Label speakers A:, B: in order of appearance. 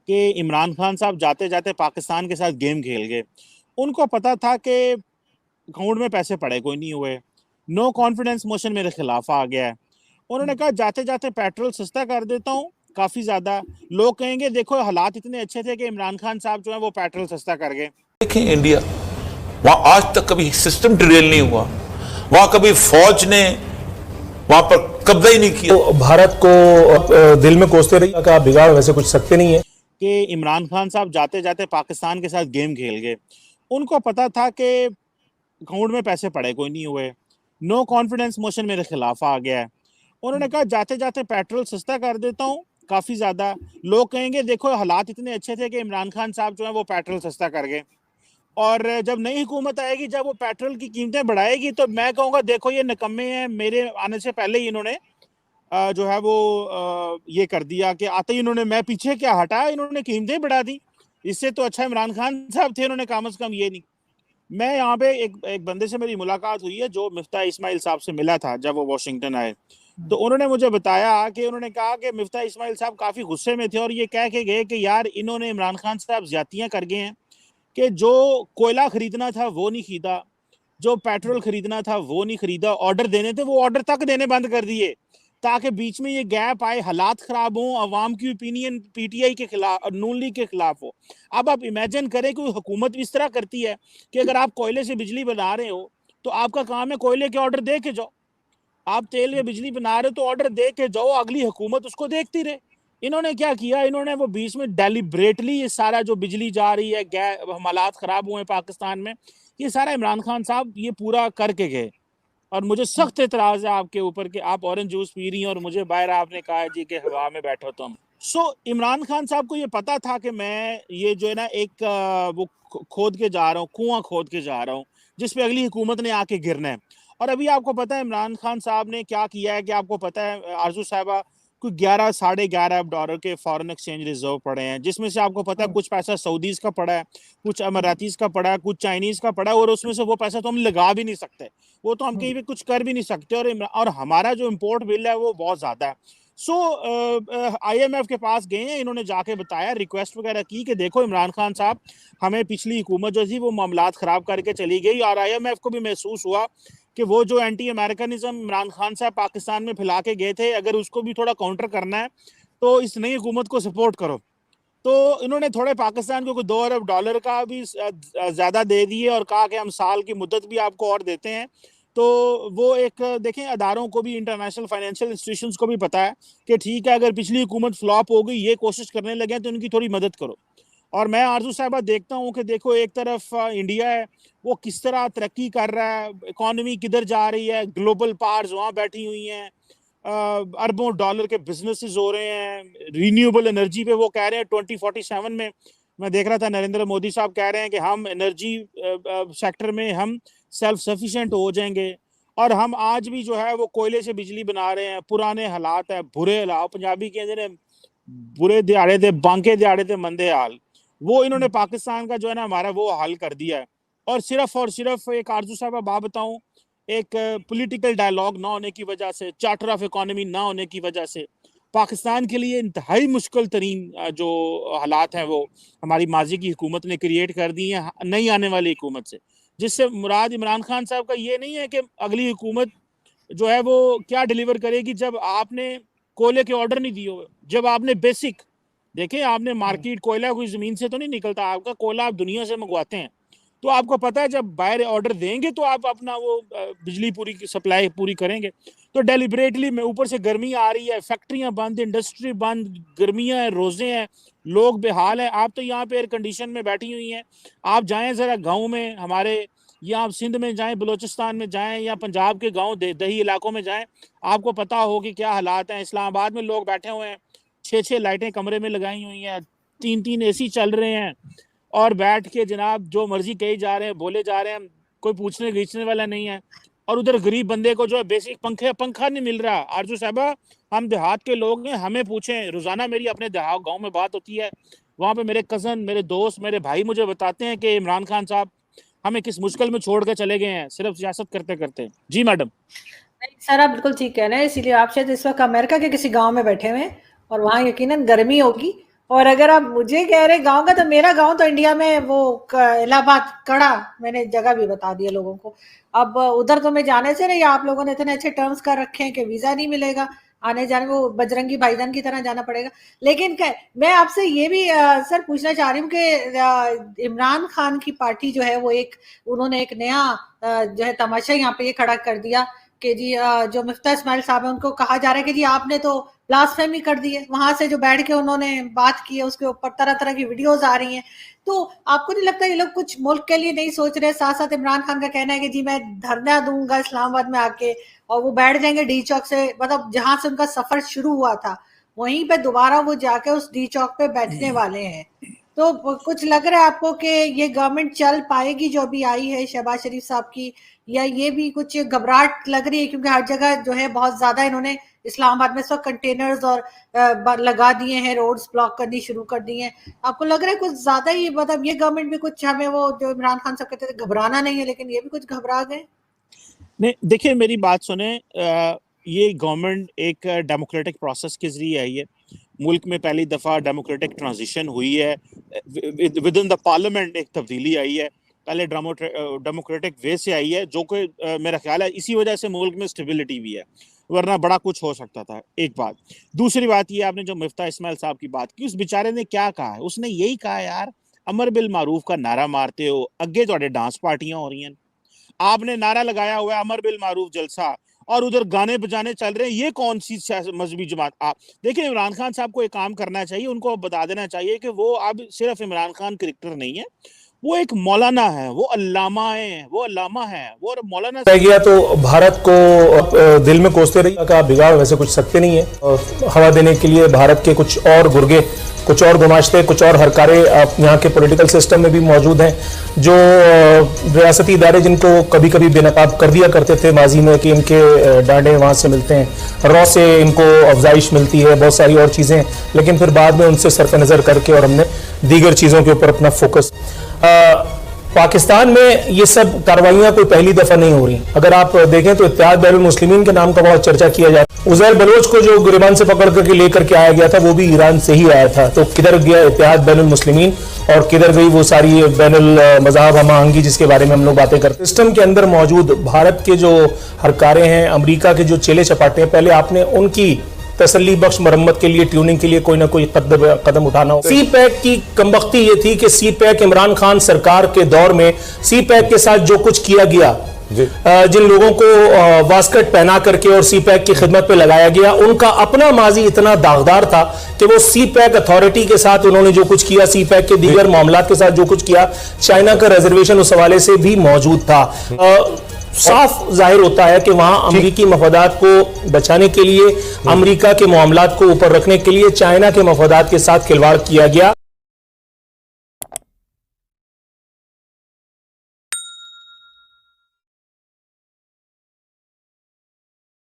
A: कि इमरान खान साहब जाते जाते पाकिस्तान के साथ गेम खेल गए। उनको पता था कि अकाउंट में पैसे पड़े कोई नहीं हुए, नो कॉन्फिडेंस मोशन मेरे खिलाफ आ गया है। उन्होंने कहा जाते जाते पेट्रोल सस्ता कर देता हूँ काफी ज्यादा। लोग कहेंगे देखो हालात इतने अच्छे थे कि इमरान खान साहब जो है वो पेट्रोल सस्ता कर गए।
B: देखें इंडिया, वहां आज तक कभी सिस्टम डिरेल नहीं हुआ, वहां कभी फौज ने वहां पर कब्जा ही नहीं किया।
C: तो भारत को दिल में कोसते रहिए कि आप बिगाड़ वैसे कुछ सकते नहीं है
A: कि इमरान खान साहब जाते जाते पाकिस्तान के साथ गेम खेल गए। उनको पता था कि अकाउंट में पैसे पड़े कोई नहीं हुए, नो कॉन्फिडेंस मोशन मेरे खिलाफ आ गया है। उन्होंने कहा जाते जाते पेट्रोल सस्ता कर देता हूँ काफी ज्यादा। लोग कहेंगे देखो हालात इतने अच्छे थे कि इमरान खान साहब जो है वो पेट्रोल सस्ता कर गए। और जब नई हुकूमत आएगी, जब वो पेट्रोल की कीमतें बढ़ाएगी, तो मैं कहूँगा देखो ये निकम्मे हैं, मेरे आने से पहले ही इन्होंने जो है वो ये कर दिया कि आते ही इन्होंने, मैं पीछे क्या हटा, इन्होंने कीमतें बढ़ा दी। इससे तो अच्छा इमरान खान साहब थे, उन्होंने कम से कम ये नहीं। मैं यहाँ पे एक बंदे से मेरी मुलाकात हुई है जो मिफ्ता इस्माइल साहब से मिला था जब वो वॉशिंगटन आए। तो उन्होंने मुझे बताया कि उन्होंने कहा कि मिफ्ता इस्माइल साहब काफी गुस्से में थे और ये कह के गए कि यार इन्होंने इमरान खान साहब ज्यादतियां कर गए हैं कि जो कोयला खरीदना था वो नहीं खरीदा, जो पेट्रोल खरीदना था वो नहीं खरीदा, ऑर्डर देने थे वो ऑर्डर तक देने बंद कर दिए ताकि बीच में ये गैप आए, हालात खराब हो, अवाम की ओपिनियन पीटीआई के खिलाफ और नून लीग के खिलाफ हो। अब आप इमेजिन करें कि हुकूमत इस तरह करती है कि अगर आप कोयले से बिजली बना रहे हो तो आपका काम है कोयले के ऑर्डर दे के जाओ। आप तेल या बिजली बना रहे हो तो ऑर्डर दे के जाओ, अगली हुकूमत उसको देखती रहे। इन्होंने क्या किया, इन्होंने वो बीच में डेलिब्रेटली ये सारा जो बिजली जा रही है, हालात खराब हुए हैं पाकिस्तान में, ये सारा इमरान खान साहब ये पूरा करके गए। और मुझे सख्त एतराज है आपके ऊपर कि आप ऑरेंज जूस पी रही हैं और मुझे बाहर आपने कहा जी कि हवा में बैठो तुम। इमरान खान साहब को ये पता था कि मैं ये जो है ना एक वो खोद के जा रहा हूँ, कुआं खोद के जा रहा हूँ जिसपे अगली हुकूमत ने आके गिरना है। और अभी आपको पता है इमरान खान साहब ने क्या किया है कि आपको पता है आरजू साहबा, कुछ 11 साढ़े 11 अरब डॉलर के फॉरेन एक्सचेंज रिजर्व पड़े हैं, जिसमें से आपको पता है कुछ पैसा सऊदीज का पड़ा है, कुछ अमारातीज का पड़ा है, कुछ चाइनीज का पड़ा है, और उसमें से वो पैसा तो हम लगा भी नहीं सकते, वो तो हम कहीं पे कुछ कर भी नहीं सकते। और हमारा जो इम्पोर्ट बिल है वो बहुत ज्यादा है। IMF के पास गए हैं, इन्होंने जाके बताया, रिक्वेस्ट वगैरह की कि देखो इमरान खान साहब, हमें पिछली हुकूमत जो थी वो मामलात खराब करके चली गई, और IMF को भी महसूस हुआ कि वो जो एंटी अमेरिकनिज्म इमरान खान साहब पाकिस्तान में फैला के गए थे, अगर उसको भी थोड़ा काउंटर करना है तो इस नई हुकूमत को सपोर्ट करो। तो इन्होंने थोड़े पाकिस्तान को 2 अरब डॉलर का भी ज्यादा दे दिए और कहा कि हम साल की मुद्दत भी आपको और देते हैं। तो वो एक देखें, अदारों को भी, इंटरनेशनल फाइनेंशियल इंस्टीट्यूशंस को भी पता है कि ठीक है, अगर पिछली हुकूमत फ्लॉप हो गई, ये कोशिश करने लगे तो उनकी थोड़ी मदद करो। और मैं आरजू साहबा देखता हूँ कि देखो एक तरफ इंडिया है वो किस तरह तरक्की कर रहा है, इकोनॉमी किधर जा रही है, ग्लोबल पावर्स वहाँ बैठी हुई हैं, अरबों डॉलर के बिजनेसेस हो रहे हैं, रिन्यूएबल एनर्जी पे वो कह रहे हैं 2047 में, मैं देख रहा था नरेंद्र मोदी साहब कह रहे हैं कि हम एनर्जी सेक्टर में हम सेल्फ सफिशिएंट हो जाएंगे। और हम आज भी जो है वो कोयले से बिजली बना रहे हैं, पुराने हालात है, बुरे हालात, पंजाबी के अंदर बुरे दिहाड़े थे, बांके दिहाड़े थे, मंदे हाल, वो इन्होंने पाकिस्तान का जो है ना हमारा वो हाल कर दिया है। और सिर्फ एक आरजू साहब बात बताऊं, एक पॉलिटिकल डायलॉग ना होने की वजह से, चार्टर ऑफ इकोनॉमी ना होने की वजह से पाकिस्तान के लिए इंतहाई मुश्किल तरीन जो हालात हैं वो हमारी माजी की हुकूमत ने क्रिएट कर दी हैं नई आने वाली हुकूमत से। जिससे मुराद इमरान खान साहब का ये नहीं है कि अगली हुकूमत जो है वो क्या डिलीवर करेगी जब आपने कोयले के ऑर्डर नहीं दिए हुए, जब आपने बेसिक देखें, आपने मार्केट, कोयला कोई जमीन से तो नहीं निकलता, आपका कोयला आप दुनिया से मंगवाते हैं, तो आपको पता है जब बाहर ऑर्डर देंगे तो आप अपना वो बिजली पूरी की सप्लाई पूरी करेंगे। तो डेलिबरेटली में ऊपर से गर्मी आ रही है, फैक्ट्रियां बंद, इंडस्ट्री बंद, गर्मियां हैं, रोजे हैं, लोग बेहाल हैं। आप तो यहाँ पे एयर कंडीशन में बैठी हुई हैं, आप जाएं जरा गाँव में हमारे, या आप सिंध में जाएं, बलोचिस्तान में जाएं, या पंजाब के गाँव दही इलाकों में जाएं, आपको पता हो कि क्या हालात हैं। इस्लामाबाद में लोग बैठे हुए हैं, 6-6 लाइटें कमरे में लगाई हुई हैं, 3-3 AC चल रहे हैं, और बैठ के जनाब जो मर्जी कही जा रहे हैं, बोले जा रहे हैं, कोई पूछने खींचने वाला नहीं है। और उधर गरीब बंदे को जो है बेसिक पंखा नहीं मिल रहा। आरजू साहबा, हम देहात के लोग हैं, हमें पूछें, रोजाना मेरी अपने देहात गाँव में बात होती है, वहाँ पे मेरे कजन, मेरे दोस्त, मेरे भाई मुझे बताते हैं कि इमरान खान साहब हमें किस मुश्किल में छोड़ कर चले गए हैं सिर्फ सियासत करते करते। जी मैडम।
D: सर आप बिल्कुल ठीक कह रहे हैं, इसीलिए आप शायद इस वक्त अमेरिका के किसी गांव में बैठे हुए हैं और वहाँ यकीनन गर्मी होगी और अगर आप मुझे कह रहे गांव का, तो मेरा गांव तो इंडिया में वो इलाहाबाद कड़ा, मैंने जगह भी बता दी है लोगों को। अब उधर तो मैं जाने से नहीं, आप लोगों ने इतने अच्छे टर्म्स कर रखे हैं कि वीजा नहीं मिलेगा आने जाने में, वो बजरंगी भाईजान की तरह जाना पड़ेगा। लेकिन मैं आपसे ये भी सर पूछना चाह रही हूँ कि इमरान खान की पार्टी जो है वो उन्होंने एक नया जो है तमाशा यहाँ पे ये खड़ा कर दिया कि जी जो मिफ्ता इस्माइल साहब है उनको कहा जा रहा है कि जी आपने तो ब्लास्फेमी कर दी है। वहां से जो बैठ के उन्होंने बात की है उसके ऊपर तरह तरह की वीडियोस आ रही हैं। तो आपको नहीं लगता ये लोग कुछ मुल्क के लिए नहीं सोच रहे? साथ साथ इमरान खान का कहना है कि जी मैं धरना दूंगा इस्लामाबाद में आके, और वो बैठ जाएंगे डी चौक से, मतलब जहां से उनका सफर शुरू हुआ था वहीं पे दोबारा वो जाके उस डी चौक पे बैठने वाले हैं। तो कुछ लग रहा है आपको कि ये गवर्नमेंट चल पाएगी जो अभी आई है शहबाज शरीफ साहब की, या ये भी कुछ घबराहट लग रही है? क्योंकि हर जगह जो है बहुत ज्यादा इन्होंने इस्लामाबाद में सब कंटेनर्स और लगा दिए हैं, रोड्स ब्लॉक करनी शुरू कर दी हैं। आपको लग रहा है कुछ ज्यादा ही, मतलब ये गवर्नमेंट भी कुछ, हमें वो जो इमरान खान साहब कहते थे घबराना नहीं है, लेकिन ये भी कुछ घबरा गए?
A: नहीं, देखिए मेरी बात सुने, ये गवर्नमेंट एक डेमोक्रेटिक प्रोसेस के जरिए आई है। मुल्क में पहली दफा डेमोक्रेटिक ट्रांजिशन हुई है, विद इन द पार्लियामेंट एक तब्दीली आई है, पहले डेमोक्रेटिक वे से आई है, जो कि मेरा ख्याल है इसी वजह से मुल्क में स्टेबिलिटी भी है, वरना बड़ा कुछ हो सकता था। एक बात। दूसरी बात ये, आपने जो मिफ्ता इस्माइल साहब की बात की, उस बेचारे ने क्या कहा है? उसने यही कहा है यार, अमर बिल मारूफ का नारा मारते हो, अगे थोड़े डांस पार्टियां हो रही हैं, आपने नारा लगाया हुआ है अमर बिल मारूफ जलसा, और उधर गाने बजाने चल रहे हैं, ये कौन सी मजहबी जमात? आप देखिए, इमरान खान साहब को एक काम करना चाहिए, उनको बता देना चाहिए कि वो अब सिर्फ इमरान खान क्रिकेटर नहीं है, वो एक मौलाना है, वो अल्लामा है, वो मौलाना
C: रह गया तो भारत को दिल में कोसते रहिए का बिगाड़ वैसे कुछ सकते नहीं है। हवा देने के लिए भारत के कुछ और गुर्गे, कुछ और गुमाश्ते, कुछ और हरकारे यहाँ के पॉलिटिकल सिस्टम में भी मौजूद हैं, जो रियासती इदारे जिनको कभी कभी बेनकाब कर दिया करते थे माजी में कि इनके डांडे वहाँ से मिलते हैं, रॉ से इनको अफजाइश मिलती है, बहुत सारी और चीज़ें, लेकिन फिर बाद में उनसे सरफ नज़र करके और हमने दीगर चीज़ों के ऊपर अपना फोकस। पाकिस्तान में ये सब कार्रवाइयां कोई पहली दफा नहीं हो रही। अगर आप देखें तो इत्तेहाद बैनुल मुस्लिमीन के नाम का बहुत चर्चा किया जाता है। उज़ैर बलोच को जो गिरबान से पकड़ करके लेकर के आया गया था वो भी ईरान से ही आया था। तो किधर गया इत्तेहाद बैनुल मुस्लिमीन और किधर गई वो सारी बैनुल मज़हब हम आहंगी जिसके बारे में हम लोग बातें करते हैं? सिस्टम के अंदर मौजूद भारत के जो हरकारे हैं, अमरीका के जो चेले चपाटे हैं, पहले आपने उनकी तसल्ली बख्श मरम्मत के लिए, ट्यूनिंग के लिए कोई ना कोई कदम उठाना हो। सी पैक की कमबख्ती ये थी कि सी पैक इमरान खान सरकार के दौर में सी पैक के साथ जो कुछ किया गया, जिन लोगों को वास्कट पहना करके और सी पैक की खिदमत पे लगाया गया, उनका अपना माजी इतना दागदार था कि वो सी पैक अथॉरिटी के साथ उन्होंने जो कुछ किया, सी पैक के दीगर मामलात के साथ जो कुछ किया, चाइना का रिजर्वेशन उस हवाले से भी मौजूद था। साफ जाहिर होता है कि वहां अमेरिकी मफादात को बचाने के लिए, अमेरिका के मामलात को ऊपर रखने के लिए चाइना के मफादात के साथ खिलवाड़ किया गया।